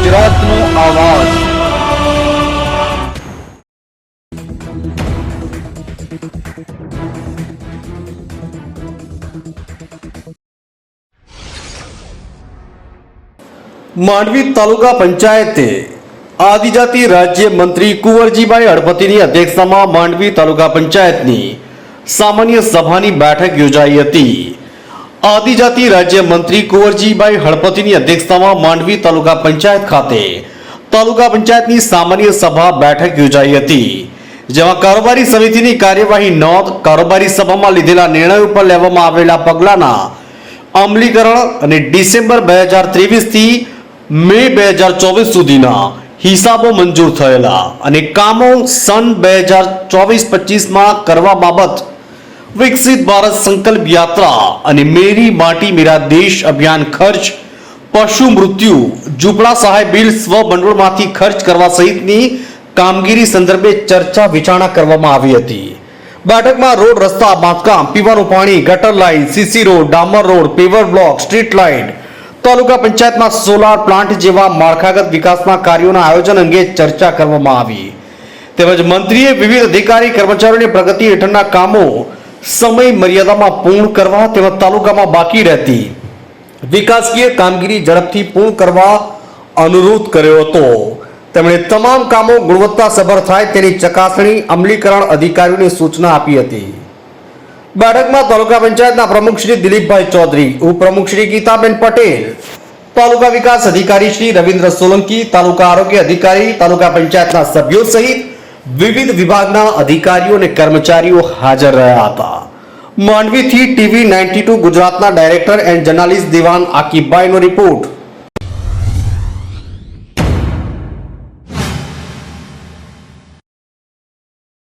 ગુજરાતનો આવાજ। માંડવી તાલુકા પંચાયતે આદિજાતિ રાજ્ય મંત્રી કુંવરજીભાઈ હળપતિની અધ્યક્ષતામાં માંડવી તાલુકા પંચાયતની સામાન્ય સભાની બેઠક યોજાઈ હતી। આદિજાતિ રાજ્ય મંત્રી કુંવરજીભાઈ હળપતિની અધ્યક્ષતામાં માંડવી તાલુકા પંચાયત ખાતે તાલુકા પંચાયતની સામાન્ય સભા બેઠક યોજાઈ હતી, જેમાં કારોબારી સમિતિની કાર્યવાહી નોંધ, કારોબારી સભામાં લીધેલા નિર્ણયો પર લેવામાં આવેલા પગલાંના અમલીકરણ અને ડિસેમ્બર 2023 થી મે 2024 સુધીના હિસાબો મંજૂર થયેલા અને કામો સન 2024-25માં કરવા બાબત વિકસિત ભારત સંકલ્પ યાત્રા અને મેરી માટી મેરા દેશ અભિયાન ખર્ચ, પશુ મૃત્યુ, ઝૂંપડા સહાય બિલ સ્વભંડોળમાંથી ખર્ચ કરવા સહિતની કામગીરી સંદર્ભે ચર્ચા વિચારણા કરવામાં આવી હતી। બેઠકમાં રોડ, રસ્તા, બાંધકામ, પીવાનું પાણી, ગટર લાઇન, સીસી રોડ, ડામર road, paver block, street light, taluka પંચાયતમાં સોલાર પ્લાન્ટ જેવા માળખાગત વિકાસના કાર્યોના આયોજન અંગે ચર્ચા કરવામાં આવી, તેમજ મંત્રીએ વિવિધ અધિકારી કર્મચારીઓની પ્રગતિ હેઠળના કામો સમય મર્યાદામાં પૂર્ણ કરવા તેમજ તાલુકામાં બાકી રહેતી વિકાસકીય કામગીરી ઝડપથી પૂર્ણ કરવા અનુરોધ કર્યો હતો। તેમણે તમામ કામો ગુણવત્તાસભર થાય તેની ચકાસણી અમલીકરણ અધિકારીઓને સૂચના આપી હતી। બેઠકમાં તાલુકા પંચાયતના પ્રમુખ શ્રી દિલીપભાઈ ચૌધરી, ઉપપ્રમુખ શ્રી ગીતાબેન પટેલ, તાલુકા વિકાસ અધિકારી શ્રી રવિન્દ્ર સોલંકી, તાલુકા આરોગ્ય અધિકારી, તાલુકા પંચાયતના સભ્યો સહિત વિવિધ વિભાગના અધિકારીઓ અને કર્મચારીઓ હાજર રહ્યા હતા। માંડવીથી ટીવી 92 ગુજરાતના ડાયરેક્ટર એન્ડ જર્નાલિસ્ટ દિવાન આકીબભાઈનો રિપોર્ટ।